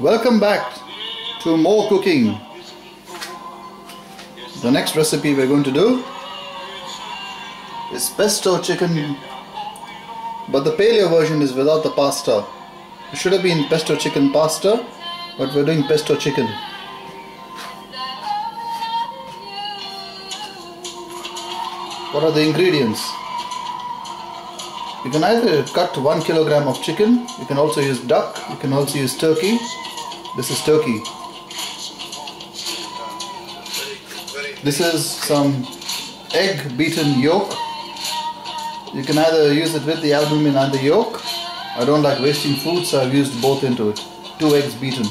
Welcome back to more cooking. The next recipe we're going to do is pesto chicken, but the paleo version is without the pasta. It should have been pesto chicken pasta, but we're doing pesto chicken. What are the ingredients? You can either cut 1 kilogram of chicken, you can also use duck, you can also use turkey. This is turkey. This is some egg beaten yolk. You can either use it with the albumin and the yolk. I don't like wasting food, so I've used both into it. 2 eggs beaten.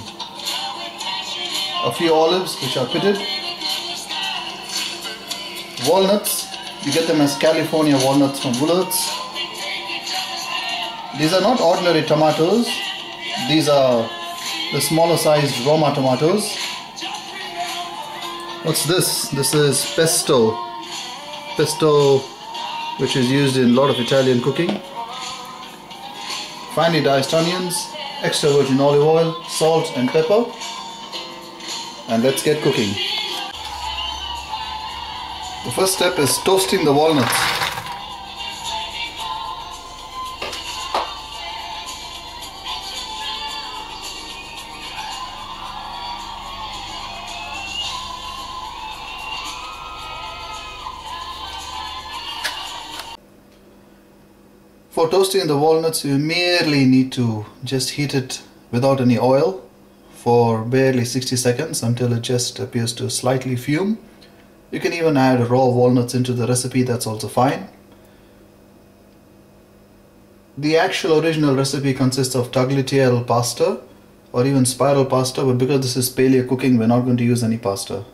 A few olives which are pitted. Walnuts. You get them as California walnuts from Woolworths. These are not ordinary tomatoes. These are the smaller sized Roma tomatoes. What's this? This is pesto. Pesto, which is used in a lot of Italian cooking. Finely diced onions, extra virgin olive oil, salt and pepper. And let's get cooking. The first step is toasting the walnuts. For toasting the walnuts, you merely need to just heat it without any oil for barely 60 seconds until it just appears to slightly fume. You can even add raw walnuts into the recipe, that's also fine. The actual original recipe consists of tagliatelle pasta or even spiral pasta, but because this is paleo cooking, we're not going to use any pasta.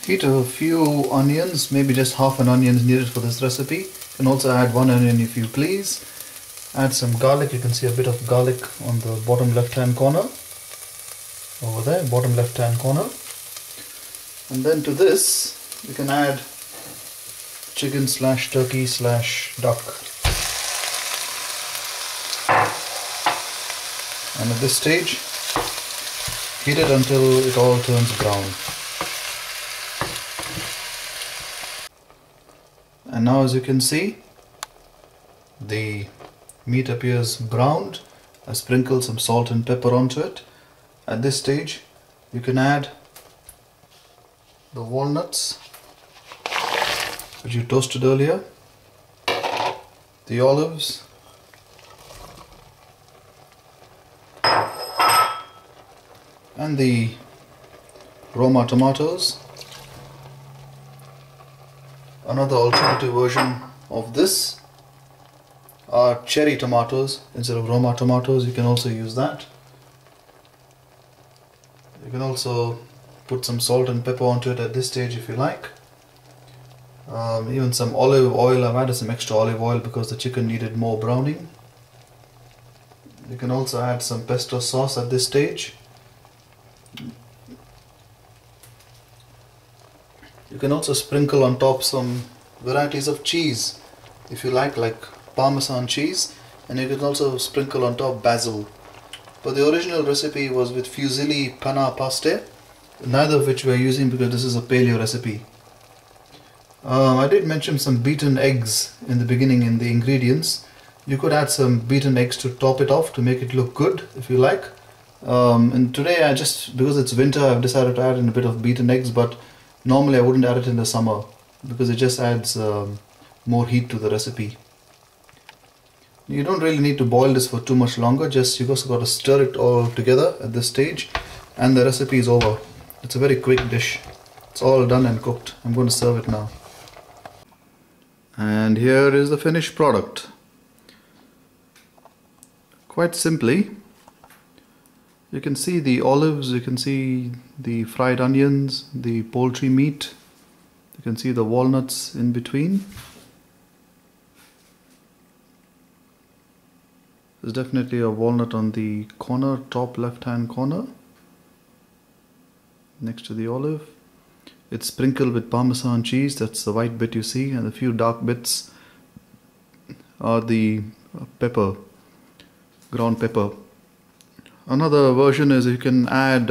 Heat a few onions, maybe just half an onion is needed for this recipe. You can also add 1 onion if you please. Add some garlic. You can see a bit of garlic on the bottom left hand corner. Over there, bottom left hand corner. And then to this, you can add chicken slash turkey slash duck. And at this stage, heat it until it all turns brown. And now, as you can see, the meat appears browned. I sprinkle some salt and pepper onto it. At this stage, you can add the walnuts which you toasted earlier, the olives, and the Roma tomatoes. Another alternative version of this are cherry tomatoes instead of Roma tomatoes. You can also use that. You can also put some salt and pepper onto it at this stage if you like. Even some olive oil. I've added some extra olive oil because the chicken needed more browning. You can also add some pesto sauce at this stage. You can also sprinkle on top some varieties of cheese if you like Parmesan cheese, and you can also sprinkle on top basil. But the original recipe was with fusilli panna paste, neither of which we are using because this is a paleo recipe. I did mention some beaten eggs in the beginning in the ingredients. You could add some beaten eggs to top it off to make it look good if you like. And today because it's winter, I've decided to add in a bit of beaten eggs, but normally I wouldn't add it in the summer because it just adds more heat to the recipe. You don't really need to boil this for too much longer, you just got to stir it all together at this stage and the recipe is over. It's a very quick dish. It's all done and cooked. I'm going to serve it now. And here is the finished product. Quite simply, you can see the olives, you can see the fried onions, the poultry meat, you can see the walnuts in between. There's definitely a walnut on the corner, top left hand corner, next to the olive. It's sprinkled with Parmesan cheese, that's the white bit you see, and a few dark bits are the pepper. ground pepper. Another version is you can add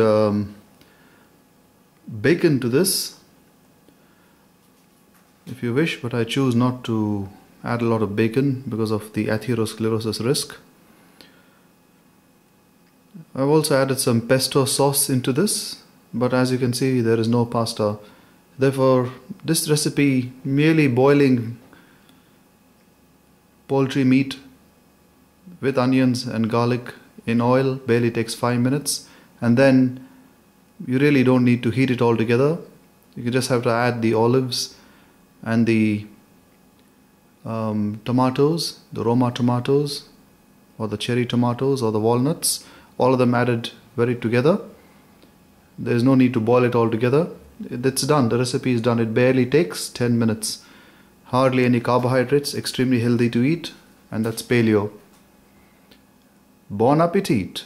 bacon to this if you wish, but I choose not to add a lot of bacon because of the atherosclerosis risk. I've also added some pesto sauce into this, but as you can see there is no pasta. Therefore this recipe, merely boiling poultry meat with onions and garlic in oil, barely takes 5 minutes, and then you really don't need to heat it all together. You just have to add the olives and the tomatoes, the Roma tomatoes or the cherry tomatoes or the walnuts, all of them added very together. There is no need to boil it all together. It's done. The recipe is done. It barely takes 10 minutes. Hardly any carbohydrates, extremely healthy to eat, and that's paleo. Bon appetit!